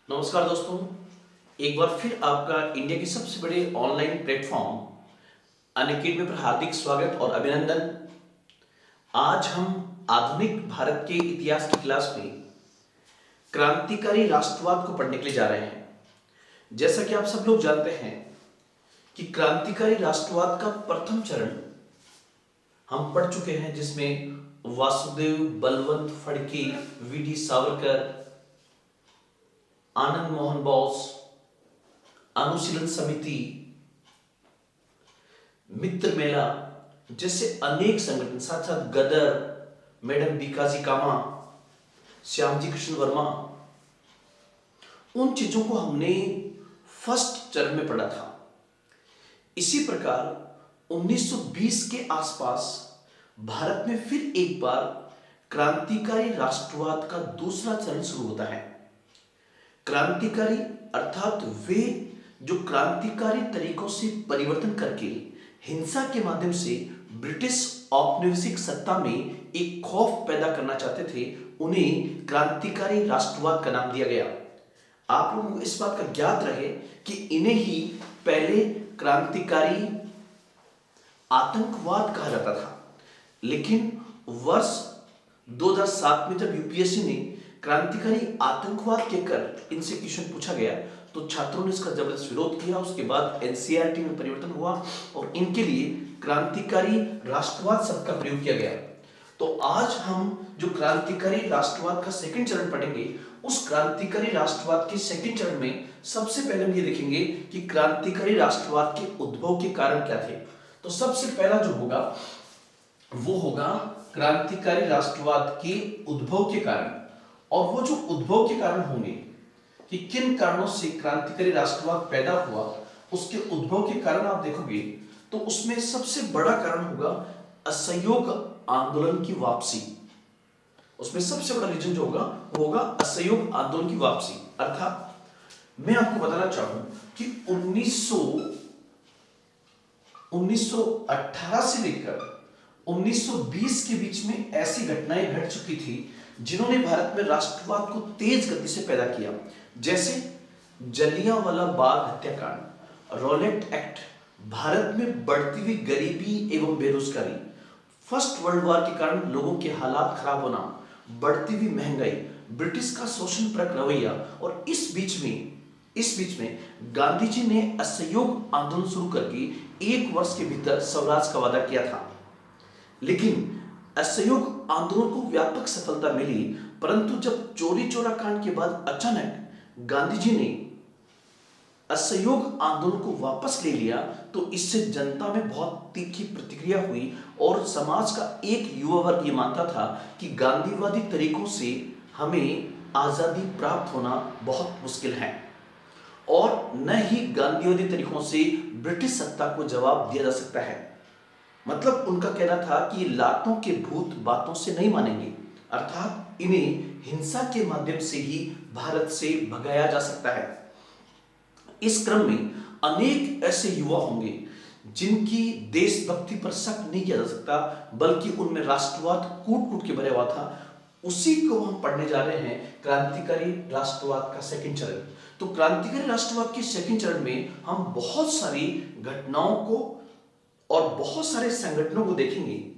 नमस्कार दोस्तों, एक बार फिर आपका इंडिया के सबसे बड़े ऑनलाइन प्लेटफॉर्म अनअकैडमी पर हार्दिक स्वागत और अभिनंदन। आज हम आधुनिक भारत के इतिहास की क्लास में क्रांतिकारी राष्ट्रवाद को पढ़ने के लिए जा रहे हैं। जैसा कि आप सब लोग जानते हैं कि क्रांतिकारी राष्ट्रवाद का प्रथम चरण हम पढ़ चुके हैं, जिसमें वासुदेव बलवंत फड़के, वी.डी. सावरकर, आनंद मोहन बोस, अनुशीलन समिति, मित्र मेला जैसे अनेक संगठन, साथ साथ गदर, मैडम बीकाजी कामा, श्यामजी कृष्ण वर्मा, उन चीजों को हमने फर्स्ट चरण में पढ़ा था। इसी प्रकार 1920 के आसपास भारत में फिर एक बार क्रांतिकारी राष्ट्रवाद का दूसरा चरण शुरू होता है। क्रांतिकारी अर्थात वे जो क्रांतिकारी तरीकों से परिवर्तन करके हिंसा के माध्यम से ब्रिटिश औपनिवेशिक सत्ता में एक खौफ पैदा करना चाहते थे, उन्हें क्रांतिकारी राष्ट्रवाद का नाम दिया गया। आप लोगों को इस बात का ज्ञात रहे कि इन्हें ही पहले क्रांतिकारी आतंकवाद कहा जाता था, लेकिन वर्ष 2007 में जब यूपीएससी ने क्रांतिकारी आतंकवाद कहकर इनसे क्वेश्चन पूछा गया तो छात्रों ने इसका जबरदस्त विरोध किया। उसके बाद एनसीईआरटी में परिवर्तन हुआ और इनके लिए क्रांतिकारी राष्ट्रवाद शब्द का प्रयोग किया गया। तो आज हम जो क्रांतिकारी राष्ट्रवाद का सेकंड चरण पढ़ेंगे, उस क्रांतिकारी राष्ट्रवाद के सेकंड चरण में सबसे पहले हम ये देखेंगे कि क्रांतिकारी राष्ट्रवाद के उद्भव के कारण क्या थे। तो सबसे पहला जो होगा वो होगा क्रांतिकारी राष्ट्रवाद के उद्भव के कारण। और वो जो उद्भव के कारण होंगे कि किन कारणों से क्रांतिकारी राष्ट्रवाद पैदा हुआ, उसके उद्भव के कारण आप देखोगे तो उसमें सबसे बड़ा कारण होगा असहयोग आंदोलन की वापसी। उसमें सबसे बड़ा रीजन जो होगा वो होगा असहयोग आंदोलन की वापसी। अर्थात मैं आपको बताना चाहूं कि 1918 से लेकर 1920 के बीच में ऐसी घटनाएं घट चुकी थी जिन्होंने भारत में राष्ट्रवाद को तेज गति से पैदा किया, जैसे जलियांवाला बाग हत्याकांड, रॉलेट एक्ट, भारत में बढ़ती हुई गरीबी एवं बेरोजगारी, फर्स्ट वर्ल्ड वॉर के कारण लोगों के हालात खराब होना, बढ़ती हुई महंगाई, ब्रिटिश का शोषणपरक रवैया। और इस बीच में गांधी जी ने असहयोग आंदोलन शुरू करके 1 वर्ष के भीतर स्वराज का वादा किया था, लेकिन असहयोग आंदोलन को व्यापक सफलता मिली। परंतु जब चोरी चौरा कांड के बाद अचानक गांधी जी ने असहयोग आंदोलन को वापस ले लिया तो इससे जनता में बहुत तीखी प्रतिक्रिया हुई और समाज का एक युवा वर्ग ये मानता था कि गांधीवादी तरीकों से हमें आजादी प्राप्त होना बहुत मुश्किल है और न ही गांधीवादी तरीकों से ब्रिटिश सत्ता को जवाब दिया जा सकता है। मतलब उनका कहना था कि लातों के भूत बातों से नहीं मानेंगे, अर्थात इन्हें हिंसा के माध्यम से ही भारत से भगाया जा सकता है। इस क्रम में अनेक ऐसे युवा होंगे जिनकी देशभक्ति पर शक नहीं किया जा सकता, बल्कि उनमें राष्ट्रवाद कूट कूट के भरा हुआ था। उसी को हम पढ़ने जा रहे हैं क्रांतिकारी राष्ट्रवाद का सेकंड चरण। तो क्रांतिकारी राष्ट्रवाद के सेकंड चरण में हम बहुत सारी घटनाओं को और बहुत सारे संगठनों को देखेंगे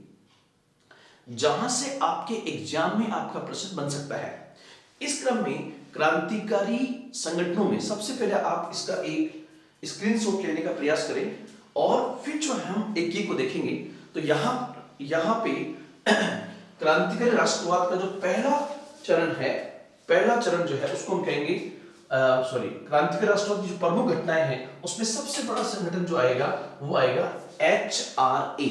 जहां से आपके एग्जाम में आपका प्रश्न बन सकता है। इस क्रम में क्रांतिकारी संगठनों में सबसे पहले आप इसका एक स्क्रीनशॉट लेने का प्रयास करें और फिर जो हम एक को देखेंगे। तो यहां पे क्रांतिकारी राष्ट्रवाद का जो पहला चरण जो है उसको हम कहेंगे क्रांतिकारी राष्ट्रवाद की जो प्रमुख घटनाएं हैं उसमें सबसे बड़ा संगठन जो आएगा वो आएगा HRA।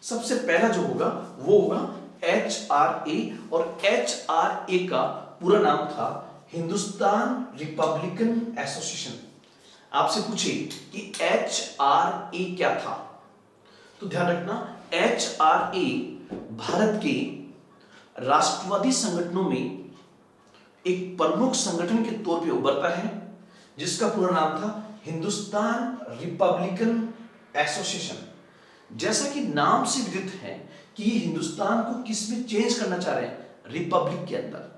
सबसे पहला जो होगा वो होगा HRA और HRA का पूरा नाम था हिंदुस्तान रिपब्लिकन एसोसिएशन। आपसे पूछे कि HRA क्या था, तो ध्यान रखना HRA भारत के राष्ट्रवादी संगठनों में एक प्रमुख संगठन के तौर पे उभरता है, जिसका पूरा नाम था हिंदुस्तान रिपब्लिकन एसोसिएशन। जैसा कि नाम से विदित है कि ये हिंदुस्तान को किस में चेंज करना चाह रहे हैं, रिपब्लिक के अंदर।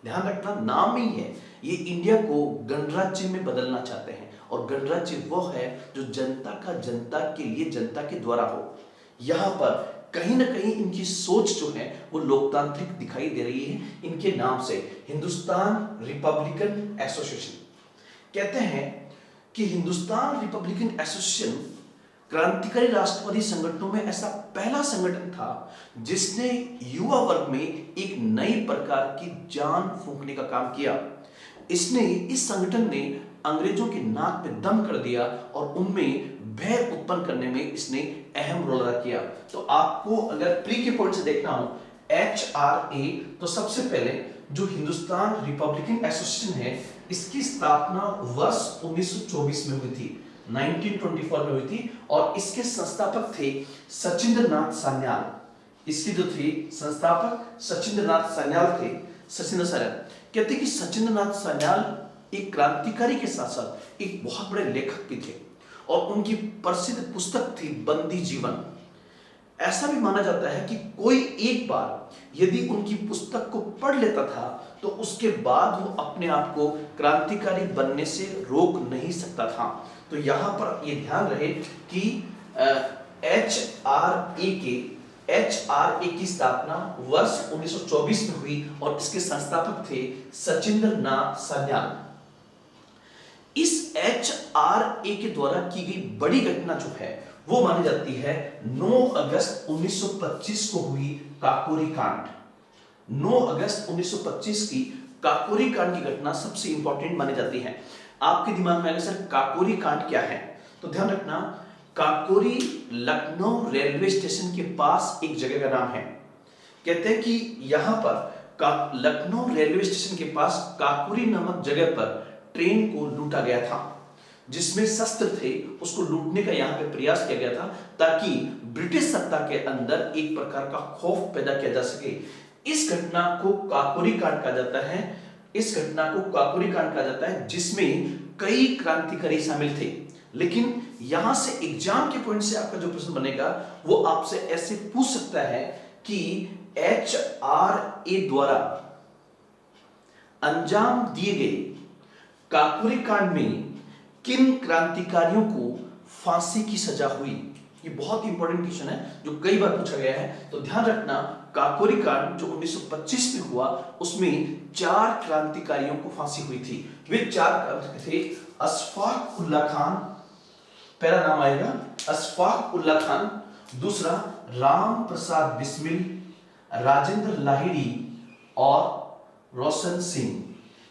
ध्यान रखना, नाम ही है, ये इंडिया को गणराज्य में बदलना चाहते हैं, और गणराज्य वो है जो जनता का जनता के लिए, जनता के द्वारा हो। यहां पर कहीं ना कहीं इनकी सोच जो है वो लोकतांत्रिक दिखाई दे रही है इनके नाम से, हिंदुस्तान रिपब्लिकन एसोसिएशन। कहते हैं कि हिंदुस्तान रिपब्लिकन एसोसिएशन क्रांतिकारी राष्ट्रवादी संगठनों में ऐसा पहला संगठन था जिसने युवा वर्ग में एक नई प्रकार की जान फूंकने का काम किया। इस संगठन ने अंग्रेजों के नाक में दम कर दिया और उनमें भय उत्पन्न करने में इसने अहम रोल अदा किया। तो आपको अगर प्री के पॉइंट से देखना हो HRA, तो सबसे पहले जो हिंदुस्तान रिपब्लिकन एसोसिएशन है इसकी स्थापना वर्ष 1924 में हुई थी, 1924 में हुई थी, और इसके संस्थापक थे सचिंद्र नाथ सान्याल। इसके जो थे संस्थापक सचिंद्र नाथ सान्याल थे। सचिंद्र सान्याल कहते कि सचिंद्र नाथ सान्याल एक क्रांतिकारी के साथ साथ एक बहुत बड़े लेखक भी थे, और उनकी प्रसिद्ध पुस्तक थी बंदी जीवन। ऐसा भी माना जाता है कि कोई एक बार यदि उनकी पुस्तक को पढ़ लेता था तो उसके बाद वो अपने आप को क्रांतिकारी बनने से रोक नहीं सकता था। तो यहां पर ये ध्यान रहे कि HRA की स्थापना वर्ष 1924 में हुई और इसके संस्थापक थे सचिंद्र नाथ सान्याल। इस HRA के द्वारा की गई बड़ी घटना जो है वो मानी जाती है 9 अगस्त 1925 को हुई काकोरी कांड। 9 अगस्त 1925 की काकोरी कांड की घटना सबसे इंपॉर्टेंट मानी जाती है। आपके दिमाग में आएगा सर काकोरी कांड क्या है, तो ध्यान रखना, काकोरी लखनऊ रेलवे स्टेशन के पास एक जगह का नाम है। कहते हैं कि यहां पर लखनऊ रेलवे स्टेशन के पास काकोरी नामक जगह पर ट्रेन को लूटा गया था, जिसमें शस्त्र थे उसको लूटने का यहाँ पे प्रयास किया गया था ताकि ब्रिटिश सत्ता के अंदर एक प्रकार का खौफ पैदा किया जा सके। इस घटना को काकोरी कांड कहा जाता है। इस घटना को काकोरी कांड कहा जाता है जिसमें कई क्रांतिकारी शामिल थे। लेकिन यहां से एग्जाम के पॉइंट से आपका जो प्रश्न बनेगा वो आपसे ऐसे पूछ सकता है कि HRA द्वारा अंजाम दिए गए काकोरी कांड में किन क्रांतिकारियों को फांसी की सजा हुई। ये बहुत इंपॉर्टेंट क्वेश्चन है जो कई बार पूछा गया है। तो ध्यान रखना, काकोरी कांड जो 1925 में हुआ उसमें 4 क्रांतिकारियों को फांसी हुई थी। वे 4 थे अशफाक उल्ला खान, पहला नाम आएगा अशफाक उल्ला खान, दूसरा राम प्रसाद बिस्मिल, राजेंद्र लाहिड़ी और रोशन सिंह।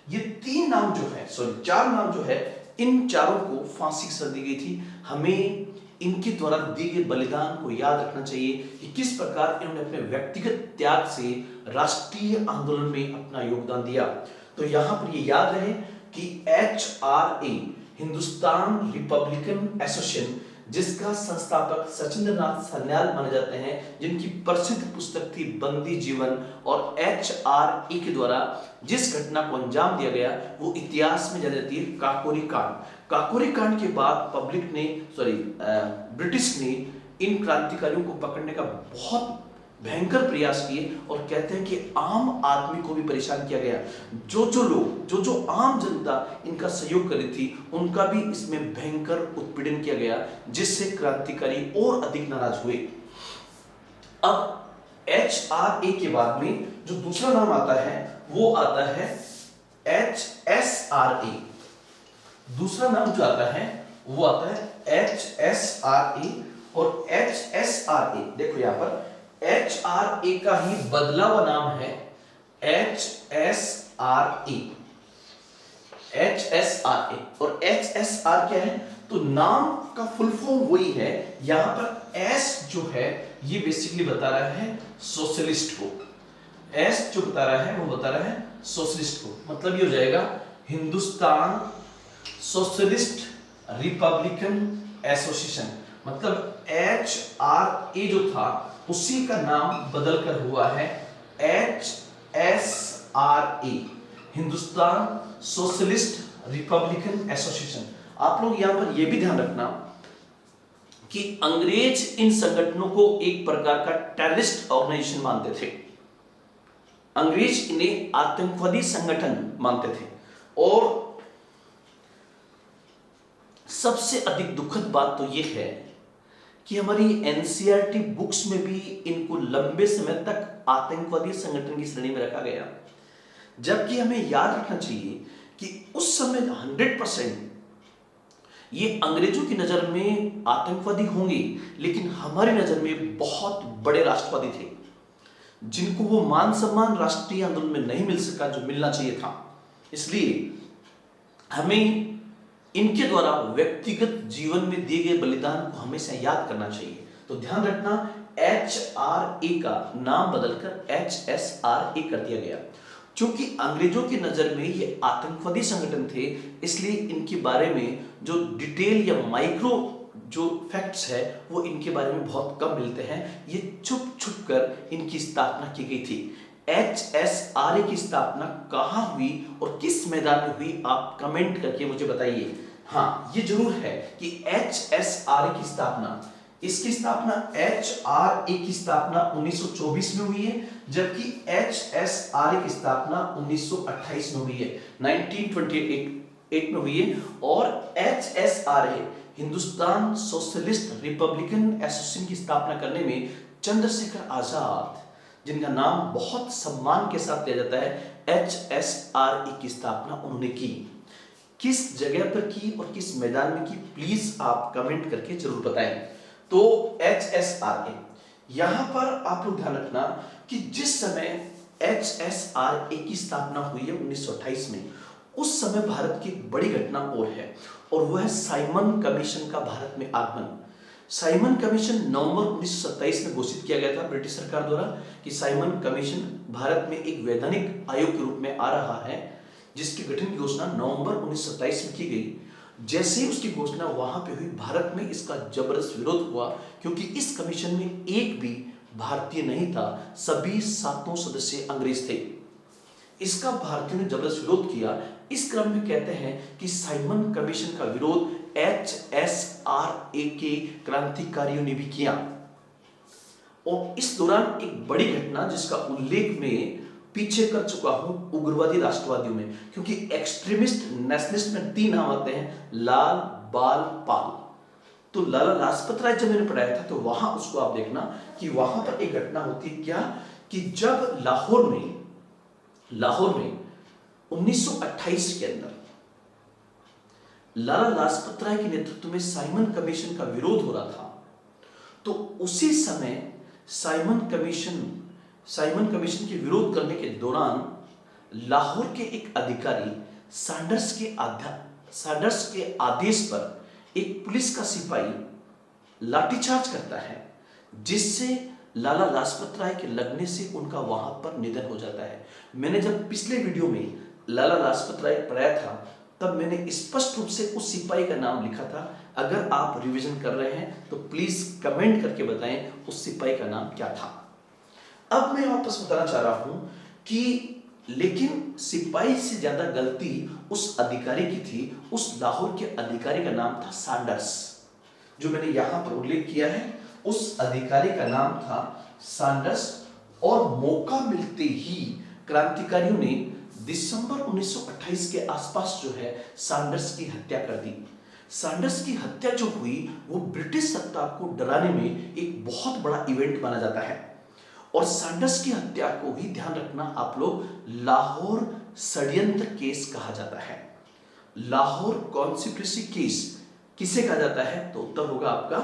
ये 3 नाम जो है, सॉरी 4 नाम जो है, इन चारों को फांसी की सजा दी गई थी। हमें इनके द्वारा दिए गए बलिदान को याद रखना चाहिए कि किस प्रकार इन्होंने अपने व्यक्तिगत त्याग से राष्ट्रीय आंदोलन में अपना योगदान दिया। तो यहां पर ये याद रहे कि HRA हिंदुस्तान रिपब्लिकन एसोसिएशन, जिसका संस्थापक सचिंद्र नाथ सान्याल माने जाते हैं, जिनकी प्रसिद्ध पुस्तक थी बंदी जीवन, और HRA के द्वारा जिस घटना को अंजाम दिया गया वो इतिहास में जानी जाती है काकोरी कांड। काकोरी कांड के बाद ब्रिटिश ने इन क्रांतिकारियों को पकड़ने का बहुत भयंकर प्रयास किए, और कहते हैं कि आम आदमी को भी परेशान किया गया। जो आम जनता इनका सहयोग कर रही थी उनका भी इसमें भयंकर उत्पीड़न किया गया, जिससे क्रांतिकारी और अधिक नाराज हुए। अब HRA के बाद में जो दूसरा नाम आता है वो आता है HSRA। दूसरा नाम जो आता है वो आता है HSRA, और HSRA देखो यहां पर HRA का ही बदला हुआ नाम है HSRA। HSRA और HSR क्या है, तो नाम का फुल फॉर्म वही है। यहां पर S जो है ये बेसिकली बता रहा है सोशलिस्ट को। S जो बता रहा है वो बता रहा है सोशलिस्ट को, मतलब ये हो जाएगा हिंदुस्तान सोशलिस्ट रिपब्लिकन एसोसिएशन। मतलब HRA जो था उसी का नाम बदलकर हुआ है HSRA, Hindustan socialist Republican association. आप लोग यहां पर यह भी ध्यान रखना कि अंग्रेज इन संगठनों को एक प्रकार का टेररिस्ट ऑर्गेनाइजेशन मानते थे। अंग्रेज इन्हें आतंकवादी संगठन मानते थे। और सबसे अधिक दुखद बात तो यह है कि हमारी एनसीईआरटी बुक्स में भी इनको लंबे समय तक आतंकवादी संगठन की श्रेणी में रखा गया, जबकि हमें याद रखना चाहिए कि उस समय 100% ये अंग्रेजों की नजर में आतंकवादी होंगे, लेकिन हमारी नजर में बहुत बड़े राष्ट्रवादी थे, जिनको वो मान सम्मान राष्ट्रीय आंदोलन में नहीं मिल सका जो मिलना चाहिए था। इसलिए हमें इनके द्वारा व्यक्तिगत जीवन में दिए गए बलिदान को हमेशा याद करना चाहिए। तो ध्यान रखना, HRA का नाम बदलकर HSRA कर दिया गया, क्योंकि अंग्रेजों की नजर में ये आतंकवादी संगठन थे, इसलिए इनके बारे में जो डिटेल या माइक्रो जो फैक्ट्स है वो इनके बारे में बहुत कम मिलते हैं। ये छुप छुप कर इनकी स्थापना की गई थी। HSRA की स्थापना कहाँ हुई और किस मैदान में हुई, आप कमेंट करके मुझे बताइए। हाँ, ये जरूर है कि HSRA की स्थापना, इसकी स्थापना HRA की स्थापना 1924 में हुई है, जबकि HSRA की स्थापना 1928 में हुई है, 1928 में हुई है। और HSRA Hindustan socialist Republican association की स्थापना करने में चंद्रशेखर आजाद, जिनका नाम बहुत सम्मान के साथ दिया जाता है, HSRA की स्थापना उन्होंने की। किस जगह पर की और किस मैदान में की, प्लीज आप कमेंट करके जरूर बताएं। तो HSRA, यहां पर आप लोग ध्यान रखना कि जिस समय HSRA की स्थापना हुई है 1928 में, उस समय भारत की एक बड़ी घटना और है, और वह है साइमन कमीशन का भारत में आगमन। साइमन कमीशन नवंबर 1927 में घोषित किया गया था ब्रिटिश सरकार द्वारा कि साइमन कमीशन भारत में एक वैधानिक आयोग के रूप में आ रहा है, जिसके गठन की घोषणा नवंबर 1927 में की गई। जैसे ही उसकी घोषणा वहां पे हुई, भारत में इसका जबरदस्त विरोध हुआ, क्योंकि इस कमीशन में एक भी भारतीय नहीं था, सभी 7 सदस्य अंग्रेज थे। इसका भारतीयों ने जबरदस्त विरोध किया। इस क्रम में कहते हैं कि साइमन कमीशन का विरोध HSRA के क्रांतिकारियों ने भी किया। और इस दौरान एक बड़ी घटना जिसका उल्लेख में पीछे कर चुका हूं उग्रवादी राष्ट्रवादियों में, क्योंकि एक्सट्रीमिस्ट नेशनलिस्ट में 3 नाम आते हैं, लाल, बाल, पाल। तो लाला लाजपत राय जब मैंने पढ़ाया था तो वहां उसको आप देखना कि वहां पर एक घटना होती है क्या, कि जब लाहौर में 1928 के अंदर लाला लाजपत राय के नेतृत्व में साइमन कमीशन का विरोध हो रहा था, तो उसी समय साइमन कमीशन के विरोध करने के दौरान लाहौर के एक अधिकारी सैंडर्स के आदेश पर एक पुलिस का सिपाही लाठीचार्ज करता है, जिससे लाला लाजपत राय के लगने से उनका वहां पर निधन हो जाता है। मैंने जब पिछले वीडियो में लाला लाजपत राय पढ़ाया था, तब मैंने स्पष्ट रूप से उस सिपाही का नाम लिखा था। अगर आप रिवीजन कर रहे हैं तो प्लीज कमेंट करके बताएं उस सिपाही का नाम क्या था। अब मैं वापस बताना चाह रहा हूं कि लेकिन सिपाही से ज्यादा गलती उस अधिकारी की थी। उस लाहौर के अधिकारी का नाम था सैंडर्स, जो मैंने यहां पर उल्लेख किया है। उस अधिकारी का नाम था सैंडर्स, और मौका मिलते ही क्रांतिकारियों ने दिसंबर 1928 के आसपास जो है सैंडर्स की हत्या कर दी। सैंडर्स की हत्या जो हुई वो ब्रिटिश सत्ता को डराने में एक बहुत बड़ा इवेंट माना जाता है। और सैंडर्स की हत्या को ही ध्यान रखना आप लोग, लाहौर षड्यंत्र केस कहा जाता है। लाहौर कॉन्स्पिरेसी केस किसे कहा जाता है, तो उत्तर होगा आपका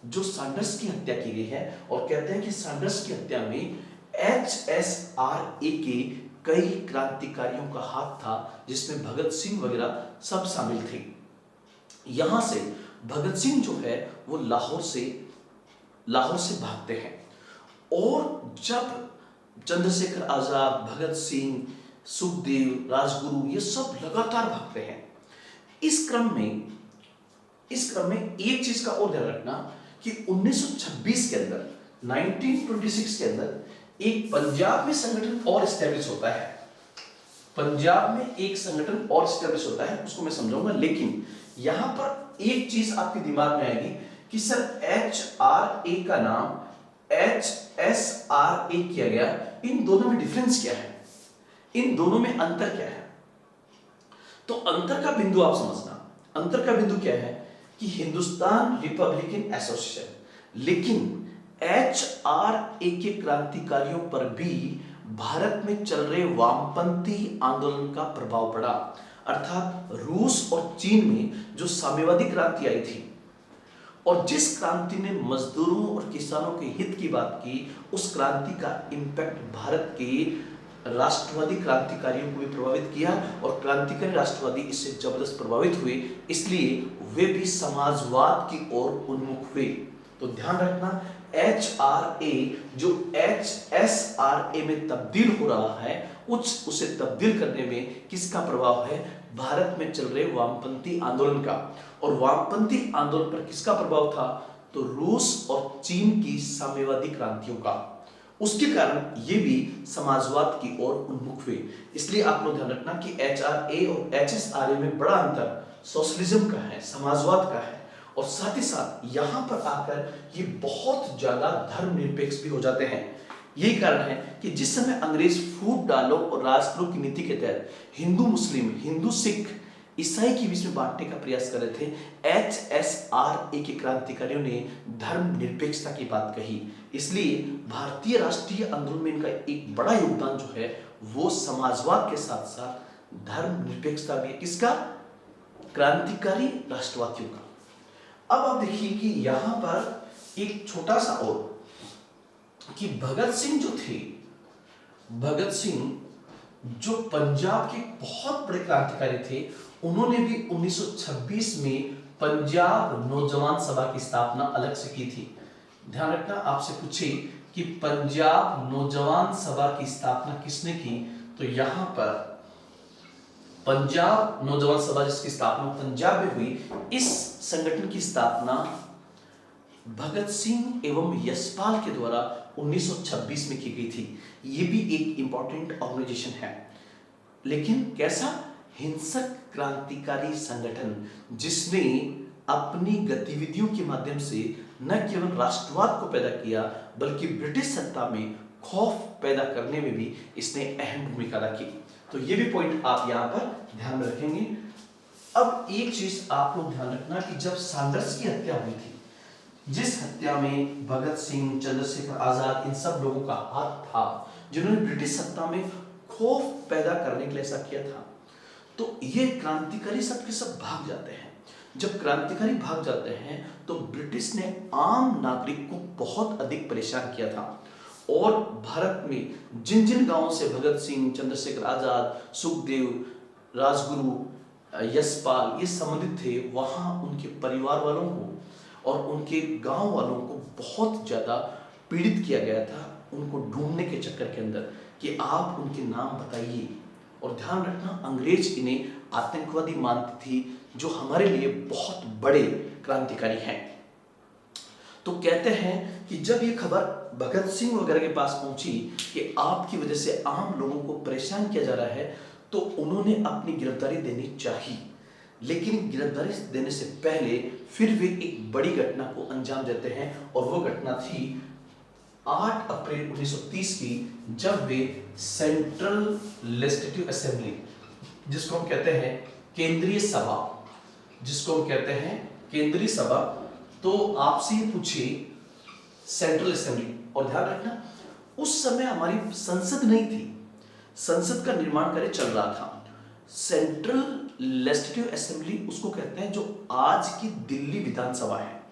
जो सैंडर्स की हत्या की गई है। और कहते हैं कि सैंडर्स की हत्या में HSRA के कई क्रांतिकारियों का हाथ था, जिसमें भगत सिंह वगैरह सब शामिल थे। यहां से भगत सिंह जो है वो लाहौर से भागते हैं, और जब चंद्रशेखर आजाद, भगत सिंह, सुखदेव, राजगुरु ये सब लगातार भागते हैं। इस क्रम में एक चीज का और ध्यान रखना कि 1926 के अंदर 1926 के अंदर एक पंजाब में संगठन और एस्टेब्लिश होता है। पंजाब में एक संगठन और एस्टेब्लिश होता है, उसको मैं समझाऊंगा। लेकिन यहां पर एक चीज आपके दिमाग में आएगी कि सर HRA का नाम HSRA किया गया, इन दोनों में डिफरेंस क्या है, इन दोनों में अंतर क्या है? तो अंतर का बिंदु आप समझना, अंतर का बिंदु क्या है कि हिंदुस्तान रिपब्लिकन एसोसिएशन, लेकिन HRA के क्रांतिकारियों पर भी भारत में चल रहे वामपंथी आंदोलन का प्रभाव पड़ा। अर्थात रूस और चीन में जो साम्यवादी क्रांति आई थी और जिस क्रांति ने मजदूरों और किसानों के हित की बात की, उस क्रांति का इंपैक्ट भारत के राष्ट्रवादी क्रांतिकारियों को भी प्रभावित किया और क्रांतिकारी राष्ट्रवादी इससे जबरदस्त प्रभावित हुए, इसलिए वे भी समाजवाद की ओर उन्मुख हुए। तो ध्यान रखना, HRA जो HSRA में तब्दील हो रहा है, उसे तब्दील करने में किसका प्रभाव है? भारत में चल रहे वामपंथी आंदोलन का। और वामपंथी आंदोलन पर किसका प्रभाव था? तो रूस और चीन की साम्यवादी क्रांतियों का। उसके कारण ये भी समाजवाद की ओर उन्मुख हुए। इसलिए आपको ध्यान रखना कि HRA और HSRA में बड़ा अंतर सोशलिज्म का है, समाजवाद का है, और साथ ही साथ यहां पर आकर ये बहुत ज्यादा धर्मनिरपेक्ष भी हो जाते हैं। यही कारण है कि जिस समय अंग्रेज फूट डालो और राजद्रोह की नीति के तहत हिंदू मुस्लिम, हिंदू सिख, ईसाई के बीच में बांटने का प्रयास कर रहे थे, HSRA के क्रांतिकारियों ने धर्मनिरपेक्षता की बात कही। इसलिए भारतीय राष्ट्रीय आंदोलन में इनका एक बड़ा योगदान जो है वो समाजवाद के साथ साथ धर्मनिरपेक्षता भी है। किसका? क्रांतिकारी राष्ट्रवादियों का। अब आप देखिए कि यहां पर एक छोटा सा और कि भगत सिंह जो थे, भगत सिंह जो पंजाब के बहुत बड़े क्रांतिकारी थे, उन्होंने भी 1926 में पंजाब नौजवान सभा की स्थापना अलग से की थी। ध्यान रखना, आपसे पूछे कि पंजाब नौजवान सभा की स्थापना किसने की, तो यहां पर पंजाब नौजवान सभा जिसकी स्थापना पंजाब में हुई, इस संगठन की स्थापना भगत सिंह एवं यशपाल के द्वारा 1926 में की गई थी। यह भी एक इंपॉर्टेंट ऑर्गेनाइजेशन है, लेकिन कैसा? हिंसक क्रांतिकारी संगठन जिसने अपनी गतिविधियों के माध्यम से न केवल राष्ट्रवाद को पैदा किया बल्कि ब्रिटिश सत्ता में खौफ पैदा करने में भी इसने अहम भूमिका अदा की। तो ये भी पॉइंट आप यहां पर ध्यान में रखेंगे। अब एक चीज आप लोग ध्यान रखना कि जब सैंडर्स की हत्या हुई थी, जिस हत्या में भगत सिंह, चंद्रशेखर आजाद, इन सब लोगों का हाथ था, जिन्होंने ब्रिटिश सत्ता में खौफ पैदा करने के लिए ऐसा किया था, तो ये क्रांतिकारी सब के सब भाग जाते हैं। जब क्रांतिकारी भाग जाते हैं तो ब्रिटिश ने आम नागरिक को बहुत अधिक परेशान किया था और भारत में जिन जिन गांवों से भगत सिंह, चंद्रशेखर आजाद, सुखदेव, राजगुरु, यशपाल ये संबंधित थे, वहां उनके परिवार वालों को और उनके गांव वालों को बहुत ज्यादा पीड़ित किया गया था, उनको ढूंढने के चक्कर के अंदर कि आप उनके नाम बताइए। और ध्यान रखना, अंग्रेज इन्हें आतंकवादी मानती थी, जो हमारे लिए बहुत बड़े क्रांतिकारी हैं। तो कहते हैं कि जब ये खबर भगत सिंह वगैरह के पास पहुंची कि आपकी वजह से आम लोगों को परेशान किया जा रहा है, तो उन्होंने अपनी गिरफ्तारी देनी चाहिए। लेकिन गिरफ्तारी देने से पहले फिर वे एक बड़ी घटना को अंजाम देते हैं, और वो घटना थी 8 अप्रैल 1930 की, जब वे सेंट्रल लेजिस्लेटिव असेंबली, जिसको हम कहते हैं केंद्रीय सभा, जिसको हम कहते हैं केंद्रीय सभा, तो आपसे ये पूछे सेंट्रल असेंबली, और ध्यान रखना उस समय हमारी संसद नहीं थी, संसद का निर्माण कार्य चल रहा था। सेंट्रल लेजिस्लेटिव असेंबली उसको कहते हैं जो आज की दिल्ली विधानसभा है।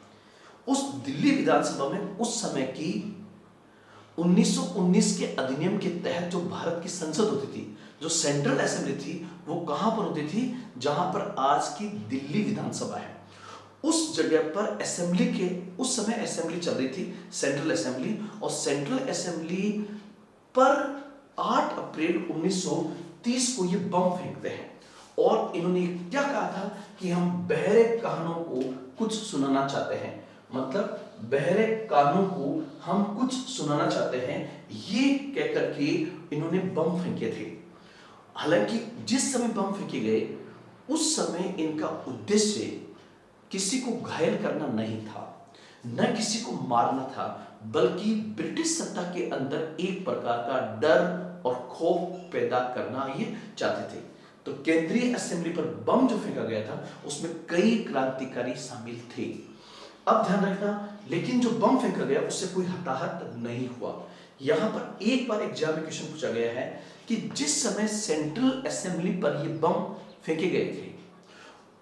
उस दिल्ली विधानसभा में उस समय की 1919 के अधिनियम के तहत जो भारत की संसद होती थी, जो सेंट्रल असेंबली थी, वो कहां पर होती थी? जहां पर आज की दिल्ली विधानसभा है, उस जगह पर असेंबली के उस समय असेंबली चल रही थी, सेंट्रल असेंबली। और सेंट्रल असेंबली पर 8 अप्रैल 1930 को ये बम फेंकते हैं, और इन्होंने क्या कहा था कि हम बहरे कानों को कुछ सुनाना चाहते हैं, मतलब बहरे कानों को हम कुछ सुनाना चाहते हैं, ये कहकर के इन्होंने बम फेंके थे। हालांकि जिस समय बम फेंके गए उस समय इनका उद्देश्य किसी को घायल करना नहीं था, न किसी को मारना था, बल्कि ब्रिटिश सत्ता के अंदर एक प्रकार का डर और खौफ पैदा करना ये चाहते थे। तो केंद्रीय असेंबली पर बम जो फेंका गया था उसमें कई क्रांतिकारी शामिल थे। अब ध्यान रखना, लेकिन जो बम फेंका गया उससे कोई हताहत नहीं हुआ। यहां पर एक बार एग्जाम में क्वेश्चन पूछा गया है कि जिस समय सेंट्रल असेंबली पर ये बम फेंके गए थे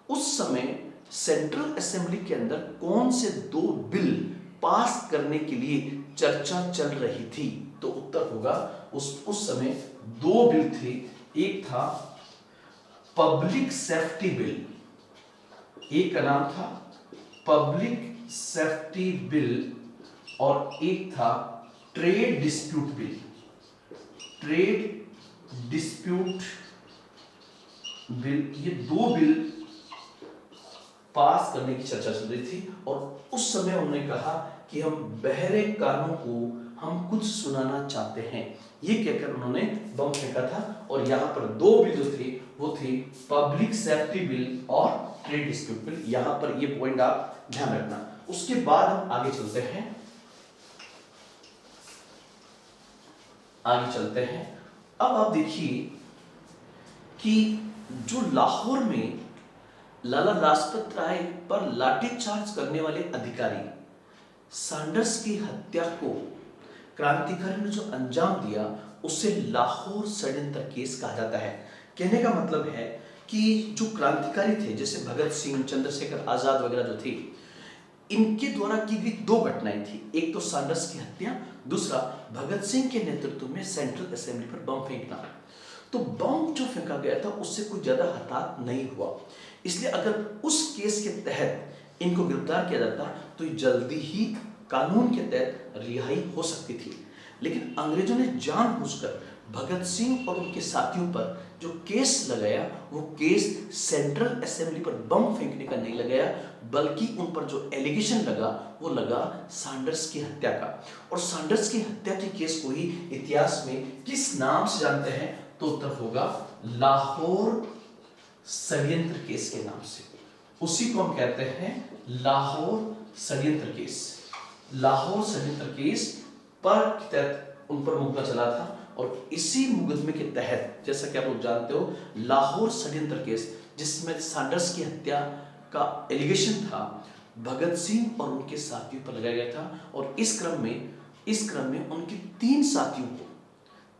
उस समय सेंट्रल असेंबली के अंदर कौन से दो बिल पास करने के लिए चर्चा चल रही थी? तो उत्तर होगा उस समय दो बिल थे। एक था पब्लिक सेफ्टी बिल, एक का नाम था पब्लिक सेफ्टी बिल और एक था trade dispute bill. Trade dispute bill, ये दो बिल पास करने की चर्चा चल रही थी और उस समय उन्होंने कहा कि हम बहरे कानों को हम कुछ सुनाना चाहते हैं। ये कहकर उन्होंने बम फेंका था और यहाँ पर दो बिल जो थे वो थे पब्लिक सेफ्टी बिल और ट्रेड डिस्प्यूट बिल। यहाँ पर ये पॉइंट आप ध्यान रखना। उसके बाद हम आगे चलते हैं। अब आप देखिए कि जो लाहौर में लाला लाजपत राय पर लाठीचार्ज करने वाले अधिकारी सैंडर्स की हत्या को क्रांतिकारी ने जो अंजाम दिया उसे लाहौर षड्यंत्र केस कहा जाता है। कहने का मतलब है कि जो क्रांतिकारी थे जैसे भगत सिंह, चंद्रशेखर आजाद वगैरह जो थे, इनके द्वारा की गई दो घटनाएं थी। एक तो सैंडर्स की हत्या, दूसरा भगत सिंह के नेतृत्व में सेंट्रल असेंबली पर बम फेंकना। तो बम जो फेंका गया था उससे कोई ज्यादा हताहत नहीं हुआ, इसलिए अगर उस केस के तहत इनको गिरफ्तार किया जाता तो जल्दी ही कानून के तहत रिहाई हो सकती थी। लेकिन अंग्रेजों ने जानबूझकर भगत सिंह और उनके साथियों पर जो केस लगाया वो केस सेंट्रल असेंबली पर बम फेंकने का नहीं लगाया, बल्कि उन पर जो एलिगेशन लगा वो लगा सैंडर्स की हत्या का। और सैंडर्स की हत्या के केस को ही इतिहास में किस नाम से जानते हैं? तो उत्तर होगा लाहौर षड्यंत्र केस के नाम से। उसी को हम कहते हैं लाहौर षड्यंत्र केस। लाहौर षड्यंत्र केस पर तहत उन पर मुकदमा चला था और इसी मुकदमे के तहत जैसा कि आप लोग जानते हो लाहौर षड्यंत्र केस जिसमें सैंडर्स की हत्या का एलिगेशन था भगत सिंह और उनके साथियों पर लगाया गया था। और इस क्रम में उनके तीन साथियों को,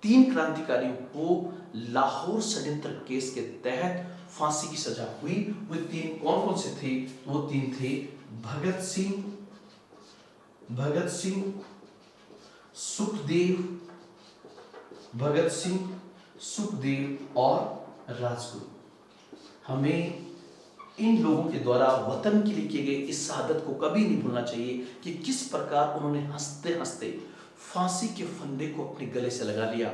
तीन क्रांतिकारियों को लाहौर षड्यंत्र केस के तहत फांसी की सजा हुई। वो तीन कौन कौन से थे? वो तीन थे भगत सिंह, सुखदेव और राजगुरु। हमें इन लोगों के द्वारा वतन के लिए किए गए इस शहादत को कभी नहीं भूलना चाहिए कि किस प्रकार उन्होंने हंसते हंसते फांसी के फंदे को अपने गले से लगा लिया,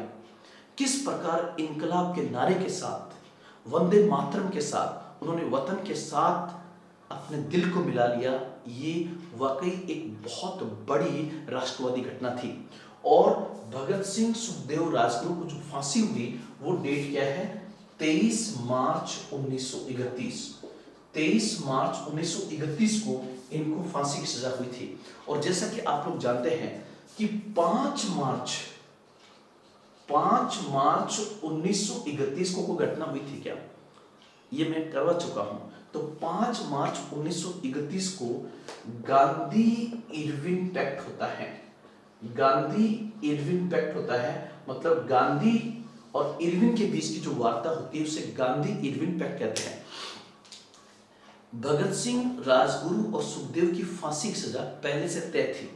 किस प्रकार इनकलाब के नारे के साथ, वंदे मातरम के साथ उन्होंने वतन के साथ अपने दिल को मिला लिया। ये वाकई एक बहुत बड़ी राष्ट्रवादी घटना थी। और भगत सिंह, सुखदेव, राजगुरु को जो फांसी हुई वो डेट क्या है? 23 मार्च 1931। 23 मार्च 1931 को इनको फांसी की सजा हुई थी। और जैसा कि आप लोग जानते हैं कि 5 मार्च 1931 को कोई घटना हुई थी क्या? ये मैं करवा चुका हूं। तो 5 मार्च 1931 को गांधी इरविन पैक्ट होता है। गांधी इरविन पैक्ट होता है, मतलब गांधी और इरविन के बीच की जो वार्ता होती है उसे गांधी इरविन पैक्ट कहते हैं। भगत सिंह, राजगुरु और सुखदेव की फांसी की सजा पहले से तय थी,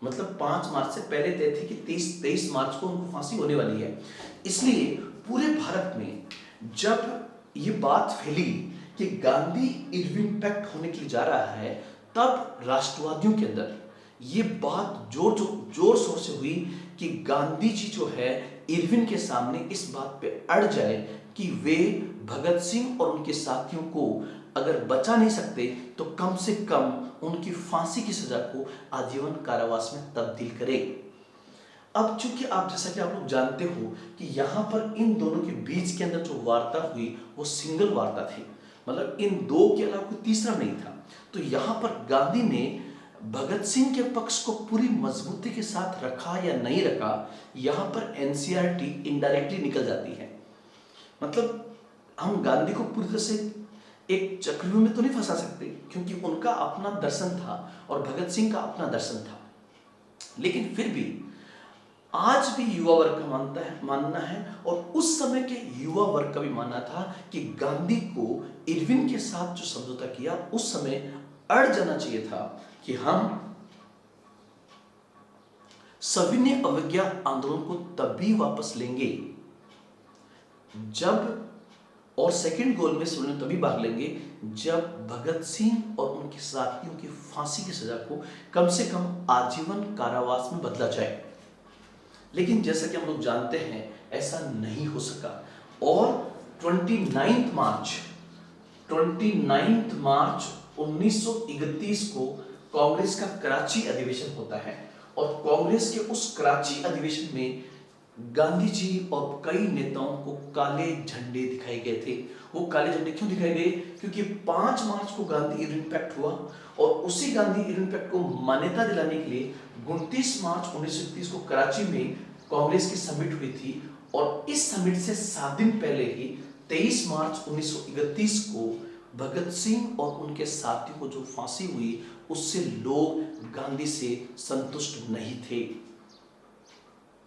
मतलब 5 मार्च से पहले तय थी कि 23 मार्च को उनको फांसी होने वाली है। इसलिए पूरे भारत में जब ये बात फैली कि गांधी इरविन पैक्ट होने के लिए जा रहा है, तब राष्ट्रवादियों के अंदर ये बात जोर शोर से हुई कि गांधी जी जो है इरविन के सामने इस बात पे अड़ जाए कि वे भगत सिंह और उनके साथियों को अगर बचा नहीं सकते तो कम से कम उनकी फांसी की सजा को आजीवन कारावास में तब्दील करें। अब चूंकि आप जैसा कि आप लोग जानते हो कि यहाँ पर इन दोनों के बीच के अंदर जो वार्ता हुई वो सिंगल वार्ता थी, मतलब इन दो के अलावा कोई तीसरा नहीं था। तो यहाँ पर गांधी ने भगत सिंह के पक्ष को पूरी मजबूती के साथ रखा या नहीं रखा, यहां पर एनसीईआरटी इनडायरेक्टली निकल जाती है। मतलब हम गांधी को पूरी तरह से एक चक्रव्यूह में तो नहीं फंसा सकते, क्योंकि उनका अपना दर्शन था और भगत सिंह का अपना दर्शन था। लेकिन फिर भी आज भी युवा वर्ग का मानना है और उस समय के युवा वर्ग का भी मानना था कि गांधी को इरविन के साथ जो समझौता किया उस समय अड़ जाना चाहिए था कि हम सविनय अवज्ञा आंदोलन को तभी वापस लेंगे जब, और सेकंड गोल में सविनय तभी भाग लेंगे जब भगत सिंह और उनके साथियों की फांसी की सजा को कम से कम आजीवन कारावास में बदला जाए। लेकिन जैसा कि हम लोग जानते हैं ऐसा नहीं हो सका और 29 मार्च 1931 को कांग्रेस का कराची अधिवेशन होता है और कांग्रेस के उस कराची अधिवेशन में गांधी जी और कई नेताओं को काले झंडे दिखाए गए थे। वो काले झंडे क्यों दिखाए गए? क्योंकि 5 मार्च को गांधी इरविन पैक्ट हुआ और उसी गांधी इरविन पैक्ट को मान्यता दिलाने के लिए 29 मार्च 1931 को कराची में कांग्रेस की समिट हुई थी और इस समिट से 7 दिन पहले ही 23 मार्च 1931 को भगत सिंह और उनके साथियों को जो फांसी हुई उससे लोग गांधी से संतुष्ट नहीं थे।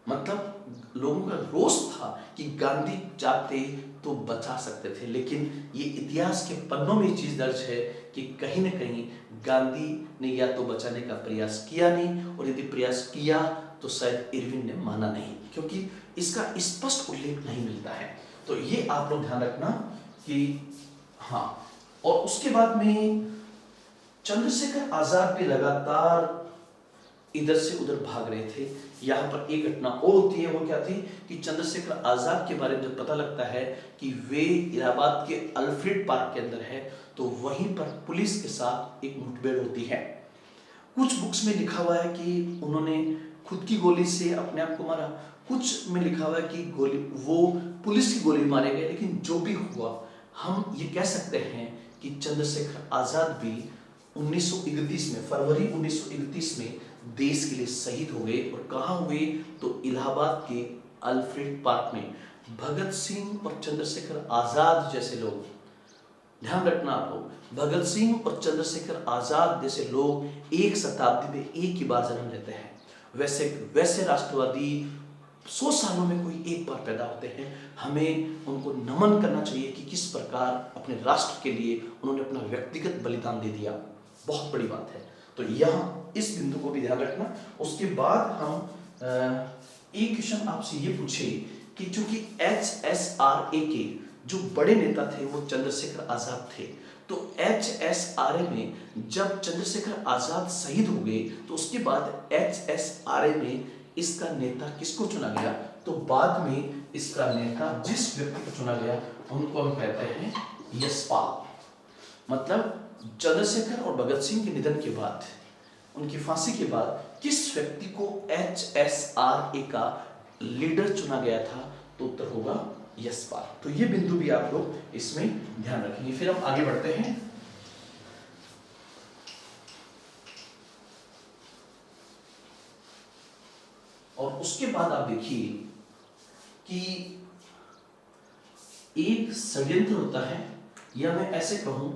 मतलब लोगों का रोष था कि गांधी चाहते तो बचा सकते थे, लेकिन ये इतिहास के पन्नों में ये चीज दर्ज है कि कहीं ना कहीं गांधी ने या तो बचाने का प्रयास किया नहीं, और यदि प्रयास किया तो शायद इरविन ने माना नहीं, क्योंकि इसका स्पष्ट उल्लेख नहीं मिलता है। तो ये आप लोग ध्यान रखना कि हाँ। और उसके बाद में चंद्रशेखर आजाद भी लगातार इधर से उधर भाग रहे थे। यहाँ पर एक घटना और होती है, वो क्या थी कि चंद्रशेखर आजाद के बारे में जब पता लगता है कि वे इलाहाबाद के अल्फ्रेड पार्क के अंदर है, तो वहीं पर पुलिस के साथ एक मुठभेड़ होती है। कुछ बुक्स में लिखा हुआ है कि उन्होंने खुद की गोली से अपने आप को मारा, कुछ में लिखा हुआ है कि गोली वो पुलिस की गोली मारे गए। लेकिन जो भी हुआ, हम ये कह सकते हैं कि चंद्रशेखर आजाद भी 1931 में, फरवरी 1931 में देश के लिए शहीद हो गए। और कहाँ हुए? तो इलाहाबाद के अल्फ्रेड पार्क में। भगत सिंह और चंद्रशेखर आजाद जैसे लोग, ध्यान रखना आप लोग, भगत सिंह और चंद्रशेखर आजाद जैसे लोग एक शताब्दी में एक ही बार जन्म लेते हैं। वैसे राष्ट्रवादी 100 सालों में कोई एक बार पैदा होते हैं। हमें उनको नमन करना चाहिए कि किस प्रकार अपने राष्ट्र के लिए उन्होंने अपना व्यक्तिगत बलिदान दे दिया। बहुत बड़ी बात है। तो यहाँ इस बिंदु को भी ध्यान रखना। उसके बाद हम एक क्वेश्चन आपसे ये पूछे कि चूंकि HSRA के जो बड़े नेता थे वो चंद्रशेखर आजाद थे, तो HSRA में जब चंद्रशेखर आजाद शहीद हो गए तो उसके बाद HSRA में इसका नेता किसको चुना गया? तो बाद में इसका नेता जिस व्यक्ति को चुना गया उनको हम कहते हैं यशपाल। मतलब चंद्रशेखर और भगत सिंह के निधन के बाद, उनकी फांसी के बाद किस व्यक्ति को HSRA का लीडर चुना गया था? तो उत्तर होगा यशपाल। तो ये बिंदु भी आप लोग इसमें ध्यान रखेंगे। फिर हम आगे बढ़ते हैं। और उसके बाद आप देखिए कि एक षड्यंत्र होता है, या मैं ऐसे कहूं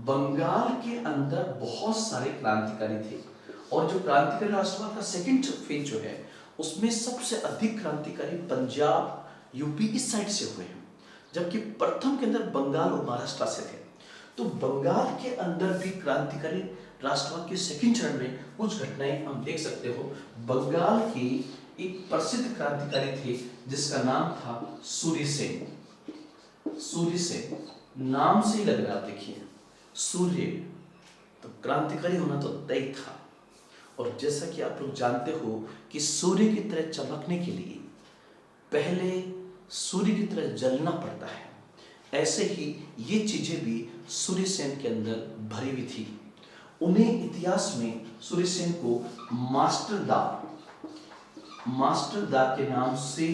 बंगाल के अंदर बहुत सारे क्रांतिकारी थे, और जो क्रांतिकारी राष्ट्रवाद का सेकंड फेज जो है उसमें सबसे अधिक क्रांतिकारी पंजाब, यूपी इस साइड से हुए हैं, जबकि प्रथम के अंदर बंगाल और महाराष्ट्र से थे। तो बंगाल के अंदर भी क्रांतिकारी राष्ट्रवाद के सेकंड चरण में कुछ घटनाएं हम देख सकते हो। बंगाल के एक प्रसिद्ध क्रांतिकारी थे जिसका नाम था सूर्य सेन। सूर्य सेन नाम से ही लग रहा है, देखिए सूर्य, तो क्रांतिकारी होना तो तय था। और जैसा कि आप लोग जानते हो कि सूर्य की तरह चमकने के लिए पहले सूर्य की तरह जलना पड़ता है, ऐसे ही ये चीजें भी सूर्य सेन के अंदर भरी हुई थी। उन्हें इतिहास में सूर्य सेन को मास्टर दा के नाम से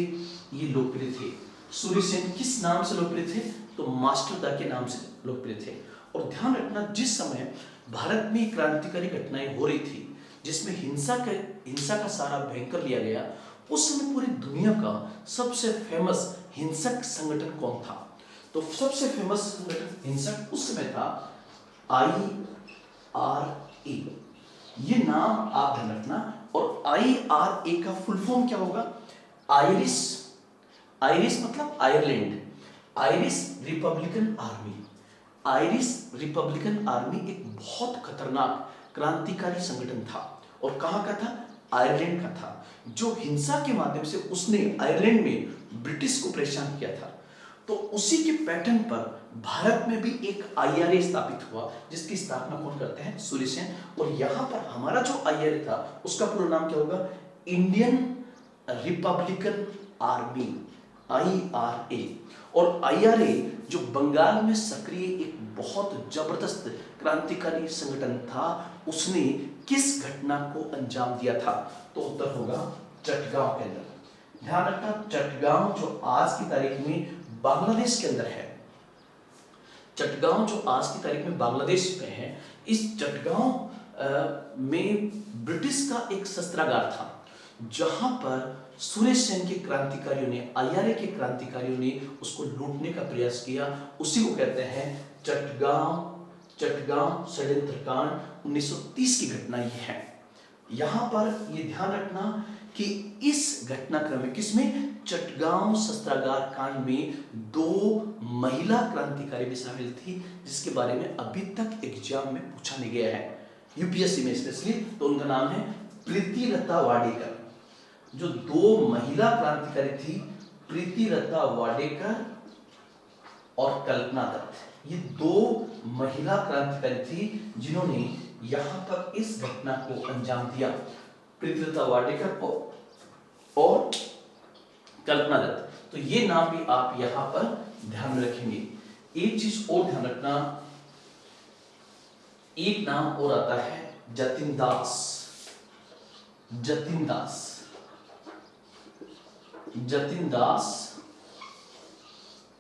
ये लोकप्रिय थे। सूर्य सेन किस नाम से लोकप्रिय थे? तो मास्टर दा के नाम से लोकप्रिय थे। और ध्यान रखना, जिस समय भारत में क्रांतिकारी घटनाएं हो रही थी जिसमें हिंसा का सारा भयंकर लिया गया, उस समय पूरी दुनिया का सबसे फेमस हिंसक संगठन कौन था? तो सबसे फेमस संगठन हिंसक उस समय था IRA। ये नाम आप ध्यान रखना। और IRA का फुल फॉर्म क्या होगा? आयरिश, आयरिश मतलब Ireland, Irish Republican army. Irish Republican army एक बहुत खतरनाक क्रांतिकारी संगठन था। और कहां का था? आयरलैंड का था, जो हिंसा के माध्यम से उसने आयरलैंड में ब्रिटिश को परेशान किया था। तो उसी के पैटर्न पर भारत में भी एक IRA स्थापित हुआ, जिसकी स्थापना कौन करते हैं? सूर्य सेन। और यहां पर हमारा जो IRA था उसका पूरा नाम क्या होगा? Indian Republican army, IRA। और IRA जो बंगाल में सक्रिय एक बहुत जबरदस्त क्रांतिकारी संगठन था, उसने किस घटना को अंजाम दिया था? तो उत्तर होगा चटगांव के अंदर। ध्यान रखना, चटगांव जो आज की तारीख में बांग्लादेश के अंदर है, चटगांव जो आज की तारीख में बांग्लादेश में है, इस चटगांव में ब्रिटिश का एक शस्त्रागार था, जहां पर सूर्य सेन के क्रांतिकारियों ने, IRA के क्रांतिकारियों ने उसको लूटने का प्रयास किया। उसी को कहते हैं चटगांव षड्यंत्र कांड। 1930 की घटना ये है। यहां पर ये ध्यान रखना कि इस घटनाक्रम में, किसमें? चटगांव शस्त्रागार कांड में 2 महिला क्रांतिकारी भी शामिल थी, जिसके बारे में अभी तक एग्जाम में पूछा नहीं गया है, UPSC में स्पेशली। तो उनका नाम है प्रीतिलता वाडेकर। जो 2 महिला क्रांतिकारी थी, प्रीतिलता वाडेकर और कल्पना दत्त, ये 2 महिला क्रांतिकारी थी जिन्होंने यहां पर इस घटना को अंजाम दिया। प्रीतिलता वाडेकर को और कल्पना दत्त। तो ये नाम भी आप यहां पर ध्यान में रखेंगे। एक चीज और ध्यान रखना, एक नाम और आता है जतिन दास। जतिन दास, जतिन दास,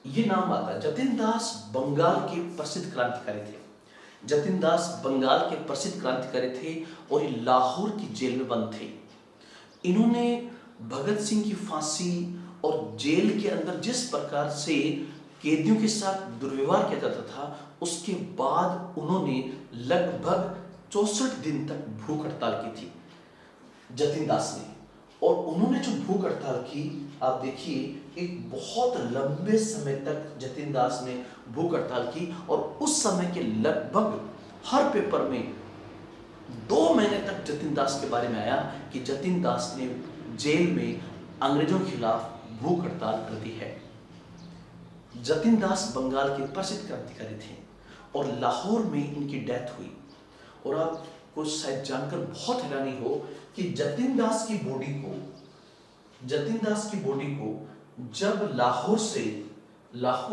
ये नाम आता है। जतिन दास बंगाल के प्रसिद्ध क्रांतिकारी थे। जतिन दास बंगाल के प्रसिद्ध क्रांतिकारी थे और ये लाहौर की जेल में बंद थे। इन्होंने भगत सिंह की फांसी और जेल के अंदर जिस प्रकार से कैदियों के साथ दुर्व्यवहार किया जाता था, उसके बाद उन्होंने लगभग 64 दिन तक भूख हड़ताल की थी जतिन दास ने। और उन्होंने जो भूख हड़ताल की, आप देखिए, एक बहुत लंबे समय तक जतिन दास ने भूख हड़ताल की। और उस समय के लगभग हर पेपर में 2 महीने तक जतिन दास के बारे में आया कि जतिन दास ने जेल में अंग्रेजों के खिलाफ भूख हड़ताल कर दी है। जतिन दास बंगाल के प्रसिद्ध क्रांतिकारी थे और लाहौर में इनकी डेथ हुई। और आपको शायद जानकर बहुत हैरानी हो कि जतिन दास की बॉडी को जब लाहौर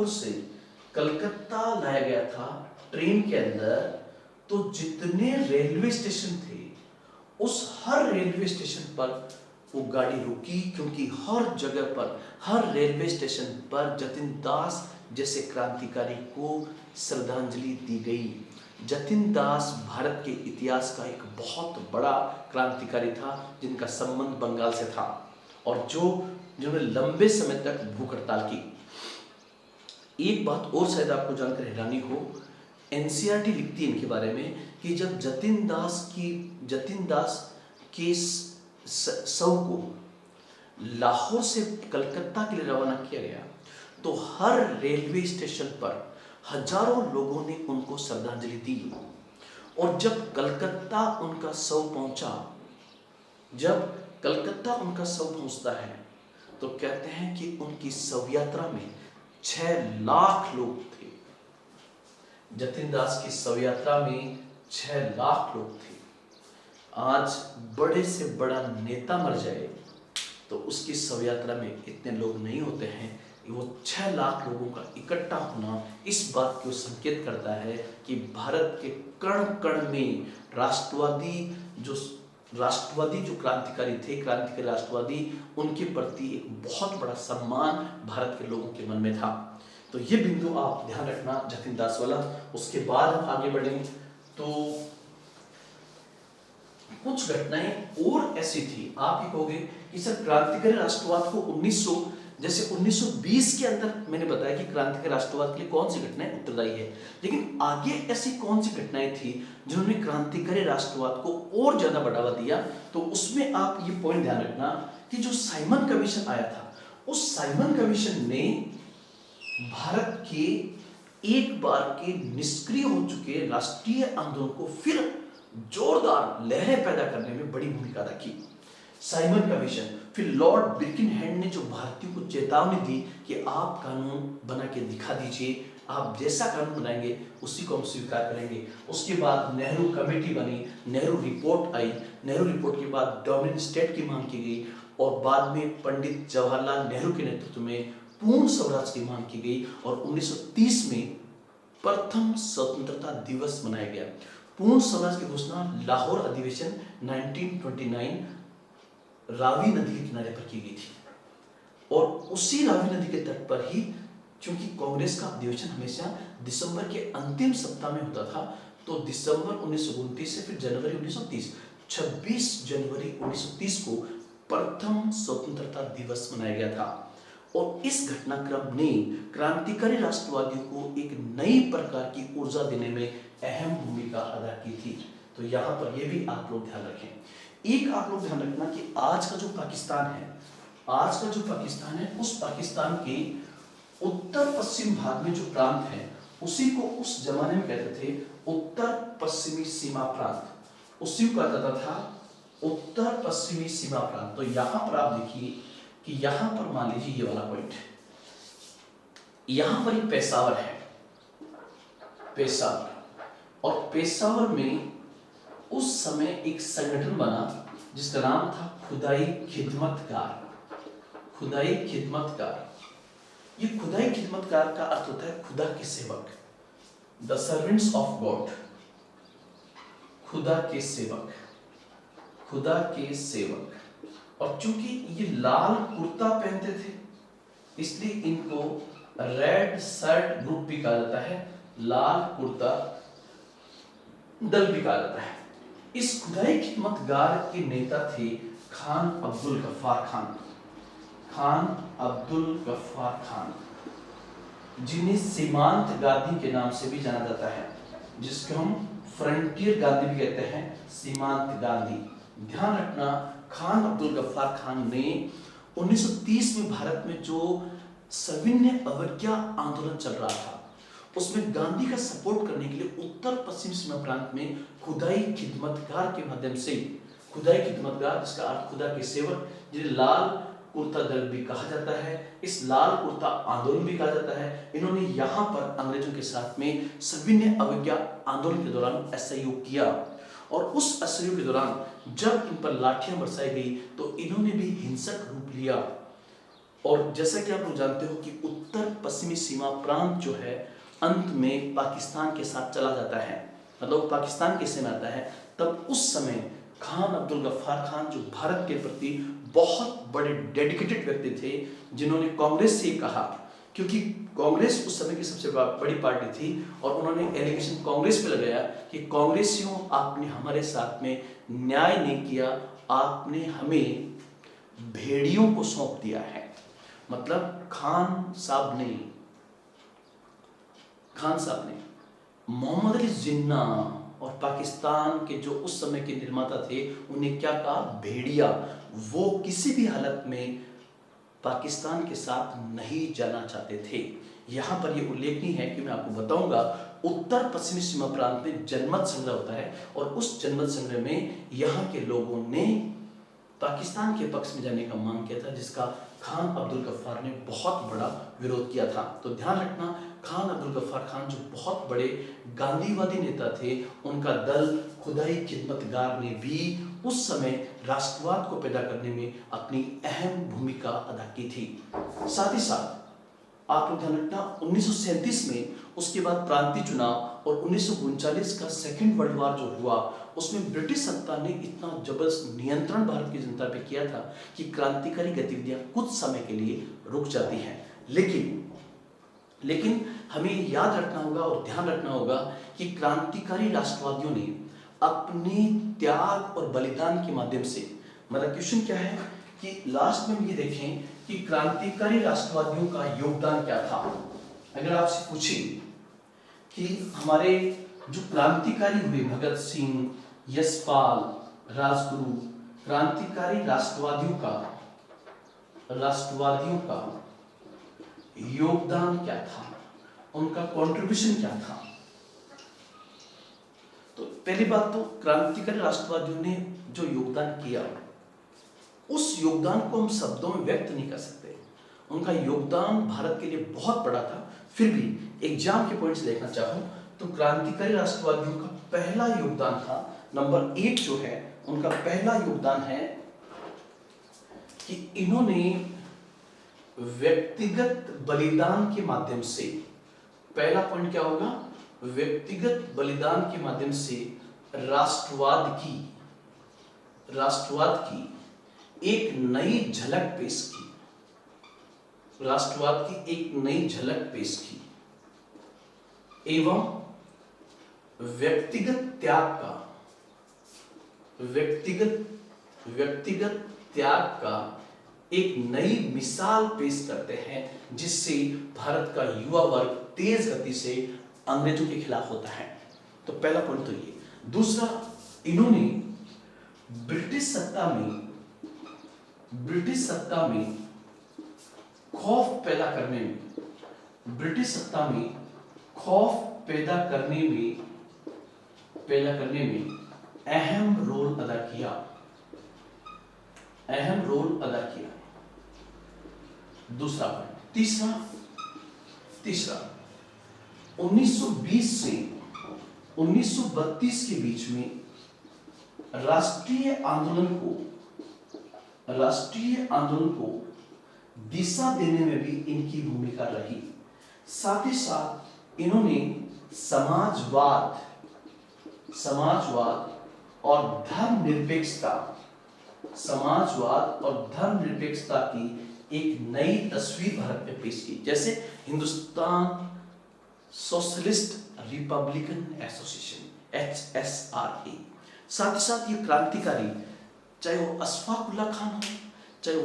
से कलकत्ता लाया गया था ट्रेन के अंदर, तो जितने रेलवे स्टेशन थे, उस हर रेलवे स्टेशन पर वो गाड़ी रुकी, क्योंकि हर जगह पर, हर रेलवे स्टेशन पर जतिन दास जैसे क्रांतिकारी को श्रद्धांजलि दी गई। जतिन दास भारत के इतिहास का एक बहुत बड़ा क्रांतिकारी था, जिनका संबंध बंगाल से था और जिन्होंने लंबे समय तक भूख हड़ताल की। एक बात और शायद आपको जानकर हैरानी हो, NCERT लिखती है इनके बारे में कि जब जतिन दास के शव को लाहौर से कलकत्ता के लिए रवाना किया गया, तो हर रेलवे स्टेशन पर हजारों लोगों ने उनको श्रद्धांजलि दी। और जब कलकत्ता उनका शव पहुंचता है, तो कहते हैं कि उनकी शव यात्रा में 6 लाख लोग थे। जतिन दास की शव यात्रा में 6 लाख लोग थे। आज बड़े से बड़ा नेता मर जाए तो उसकी शव यात्रा में इतने लोग नहीं होते हैं। वो 6 लाख लोगों का इकट्ठा होना इस बात को संकेत करता है कि भारत के कण कण में राष्ट्रवादी जो क्रांतिकारी राष्ट्रवादी, उनके प्रति एक बहुत बड़ा सम्मान भारत के लोगों के मन में था। तो ये बिंदु आप ध्यान रखना जतिन दास वाला। उसके बाद हम आगे बढ़ें तो कुछ घटनाएं और ऐसी थी, आप ही कहोगे कि सर क्रांतिकारी राष्ट्रवाद को 1900 जैसे 1920 के अंदर मैंने बताया कि क्रांतिकारी राष्ट्रवाद के लिए कौन सी घटनाएं उत्तरदायी है, लेकिन आगे ऐसी कौन सी घटनाएं थी जिन्होंने क्रांतिकारी राष्ट्रवाद को और ज्यादा बढ़ावा दिया। तो उसमें आप ये पॉइंट ध्यान रखना कि जो साइमन कमीशन आया था, उस साइमन कमीशन ने भारत के एक बार के निष्क्रिय हो चुके राष्ट्रीय आंदोलन को फिर जोरदार लहरें पैदा करने में बड़ी भूमिका अदा की। साइमन कमीशन, फिर लॉर्ड बिर्किनहेड ने जो भारतीयों को चेतावनी दी कि आप कानून बना के दिखा दीजिए, आप जैसा कानून बनाएंगे उसी को हम स्वीकार करेंगे। उसके बाद नेहरू कमेटी बनी, नेहरू रिपोर्ट आई, नेहरू रिपोर्ट के बाद डोमिनियन स्टेट की मांग की गई और बाद में पंडित जवाहरलाल नेहरू के नेतृत्व में पूर्ण स्वराज की मांग की गई और 1930 में प्रथम स्वतंत्रता दिवस मनाया गया। पूर्ण स्वराज की घोषणा लाहौर अधिवेशन 1929 रावी नदी के किनारे पर की गई थी और उसी रावी नदी के तट पर ही, क्योंकि कांग्रेस का अधिवेशन हमेशा दिसंबर के अंतिम सप्ताह में होता था, तो दिसंबर 1929 से फिर जनवरी 1930, 26 जनवरी 1930 को प्रथम स्वतंत्रता दिवस मनाया गया था। और इस घटनाक्रम ने क्रांतिकारी राष्ट्रवादियों को एक नई प्रकार की ऊर्जा देने में अहम भूमिका अदा की थी। तो यहाँ पर यह भी आप लोग ध्यान रखें। एक आप लोग ध्यान रखना कि आज का जो पाकिस्तान है, आज का जो पाकिस्तान है, उस पाकिस्तान के उत्तर पश्चिम भाग में जो प्रांत है, उसी को उस जमाने में कहते थे उत्तर पश्चिमी सीमा प्रांत, उसी को कहता था उत्तर पश्चिमी सीमा प्रांत। तो यहाँ पर आप देखिए कि यहां पर मान लीजिए ये वाला पॉइंट, यहां पर एक पेशावर है, पेशावर, और पेशावर में उस समय एक संगठन बना जिसका नाम था खुदाई खिदमतगार। खुदाई खिदमतगार, ये खुदाई खिदमतगार का अर्थ होता है खुदा के सेवक, द सर्वेंट्स ऑफ गॉड, खुदा के सेवक, खुदा के सेवक। और चूंकि ये लाल कुर्ता पहनते थे इसलिए इनको रेड शर्ट ग्रुप भी कहा जाता है, लाल कुर्ता दल भी कहा जाता है। इस खुदाई खिदमतगार के नेता थे खान अब्दुल गफ्फार खान, खान अब्दुल गफ्फार खान, जिन्हें सीमांत गांधी के नाम से भी जाना जाता है, जिसको हम फ्रंटियर गांधी भी कहते हैं, सीमांत गांधी। ध्यान रखना, खान अब्दुल गफ्फार खान ने 1930 में भारत में जो सविनय अवज्ञा आंदोलन चल रहा था उसमें गांधी का सपोर्ट करने के लिए उत्तर पश्चिम सीमा प्रांत में खुदाई खिदमतगार के माध्यम से, खुदाई खिदमतगार जिसका अर्थ खुदा के सेवक, जिन्हें लाल कुर्ता दल भी कहा जाता है, इस लाल कुर्ता आंदोलन भी कहा जाता है, इन्होंने यहाँ पर अंग्रेजों के साथ में सविनय अवज्ञा आंदोलन के दौरान असहयोग किया। और उस असहयोग के दौरान जब इन पर लाठियां बरसाई गई तो इन्होंने भी हिंसक रूप लिया। और जैसा कि आप लोग जानते हो कि उत्तर पश्चिमी सीमा प्रांत जो है अंत में पाकिस्तान के साथ चला जाता है, मतलब पाकिस्तान के हिस्से में आता है। तब उस समय खान अब्दुल गफ्फार खान जो भारत के प्रति बहुत बड़े डेडिकेटेड व्यक्ति थे, जिन्होंने कांग्रेस से कहा, क्योंकि कांग्रेस उस समय की सबसे बड़ी पार्टी थी, और उन्होंने एलिगेशन कांग्रेस पे लगाया कि कांग्रेसियों आपने हमारे साथ में न्याय नहीं किया, आपने हमें भेड़ियों को सौंप दिया है। मतलब खान साहब ने मोहम्मद अली जिन्ना और पाकिस्तान के जो उस समय के निर्माता थे उन्हें क्या कहा, भेड़िया। वो किसी भी हालत में पाकिस्तान के साथ नहीं जाना चाहते थे। यहाँ पर ये उल्लेखनीय है कि मैं आपको बताऊंगा, उत्तर पश्चिमी सीमा प्रांत में जनमत संग्रह होता है और उस जनमत संग्रह में यहाँ के लोगों ने पाकिस्तान के पक्ष में जाने का मांग किया था, जिसका खान अब्दुल गफ्फार ने बहुत बड़ा विरोध किया था। तो ध्यान रखना, खान अब्दुल गफ्फार खान जो बहुत बड़े गांधीवादी नेता थे, उनका दल खुदाई खिदमतगार ने भी उस समय राष्ट्रवाद को पैदा करने में अपनी अहम भूमिका अदा की थी। साथ ही साथ आप लोग ध्यान रखना, 1937 में उसके बाद प्रांतीय चुनाव और 1939 का सेकेंड वर्ल्ड वॉर जो हुआ, उसमें ब्रिटिश सत्ता ने इतना जबरदस्त नियंत्रण भारत की जनता पे किया था कि क्रांतिकारी गतिविधियां कुछ समय के लिए रुक जाती हैं। लेकिन हमें याद रखना होगा और ध्यान रखना होगा कि क्रांतिकारी राष्ट्रवादियों ने अपने त्याग और बलिदान के माध्यम से। मतलब क्वेश्चन क्या है कि लास्ट में हम ये देखें कि क्रांतिकारी राष्ट्रवादियों का योगदान क्या था। अगर आपसे पूछे कि हमारे जो क्रांतिकारी हुए भगत सिंह, यशपाल, राजगुरु, क्रांतिकारी राष्ट्रवादियों का योगदान क्या था, उनका कंट्रीब्यूशन क्या था। तो पहली बात तो क्रांतिकारी राष्ट्रवादियों ने जो योगदान किया, उस योगदान को हम शब्दों में व्यक्त नहीं कर सकते। उनका योगदान भारत के लिए बहुत बड़ा था। फिर भी एग्जाम के पॉइंट्स देखना चाहूं तो क्रांतिकारी राष्ट्रवादियों का पहला योगदान था, नंबर 1 जो है उनका पहला योगदान है कि इन्होंने व्यक्तिगत बलिदान के माध्यम से, पहला पॉइंट क्या होगा, व्यक्तिगत बलिदान के माध्यम से राष्ट्रवाद की एक नई झलक पेश की, राष्ट्रवाद की एक नई झलक पेश की एवं व्यक्तिगत त्याग का एक नई मिसाल पेश करते हैं, जिससे भारत का युवा वर्ग तेज गति से अंग्रेजों के खिलाफ होता है। तो पहला पॉइंट तो ये। दूसरा, इन्होंने ब्रिटिश सत्ता में खौफ पैदा करने में अहम रोल अदा किया। दूसरा पॉइंट। तीसरा 1920 से 1932 के बीच में राष्ट्रीय आंदोलन को दिशा देने में भी इनकी भूमिका रही। साथ ही साथ इन्होंने समाजवाद और धर्मनिरपेक्षता की एक नई तस्वीर भारत में पेश की, जैसे Hindustan socialist Republican association HSRA। साथ ही साथ ये क्रांतिकारी, चाहे वो अशफाक उल्लाह खान हो, चाहे वो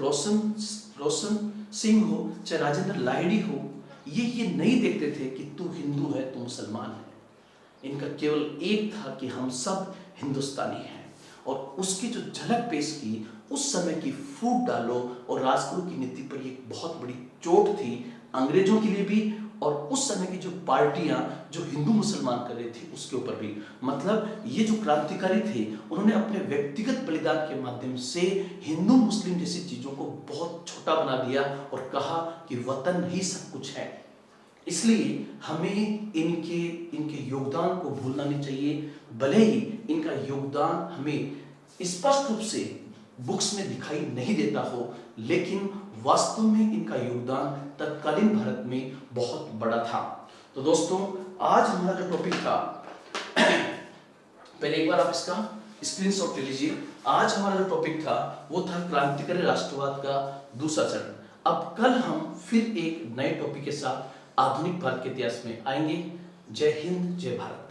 रोशन सिंह हो, चाहे राजेंद्र लाहिड़ी हो, ये नहीं देखते थे कि तू हिंदू है, तू मुसलमान है। इनका केवल एक था कि हम सब हिंदुस्तानी हैं, और उसकी जो झलक पेश की उस समय की फूट डालो और राजगुरु की नीति पर एक बहुत बड़ी चोट थी अंग्रेजों के लिए भी, और उस समय की जो पार्टियां जो हिंदू मुसलमान कर रही थी उसके ऊपर भी। मतलब ये जो क्रांतिकारी थे, उन्होंने अपने व्यक्तिगत बलिदान के माध्यम से हिंदू मुस्लिम जैसी चीजों को बहुत छोटा बना दिया और कहा कि वतन ही सब कुछ है। इसलिए हमें इनके योगदान को भूलना नहीं चाहिए। भले ही इनका योगदान हमें स्पष्ट रूप से बुक्स में दिखाई नहीं देता हो, लेकिन वास्तव में इनका योगदान तत्कालीन भारत में बहुत बड़ा था। तो दोस्तों, आज हमारा जो टॉपिक था, पहले एक बार आप इसका स्क्रीनशॉट ले लीजिए। आज हमारा जो टॉपिक था वो था क्रांतिकारी राष्ट्रवाद का दूसरा चरण। अब कल हम फिर एक नए टॉपिक के साथ आधुनिक भारत के इतिहास में आएंगे। जय हिंद, जय भारत।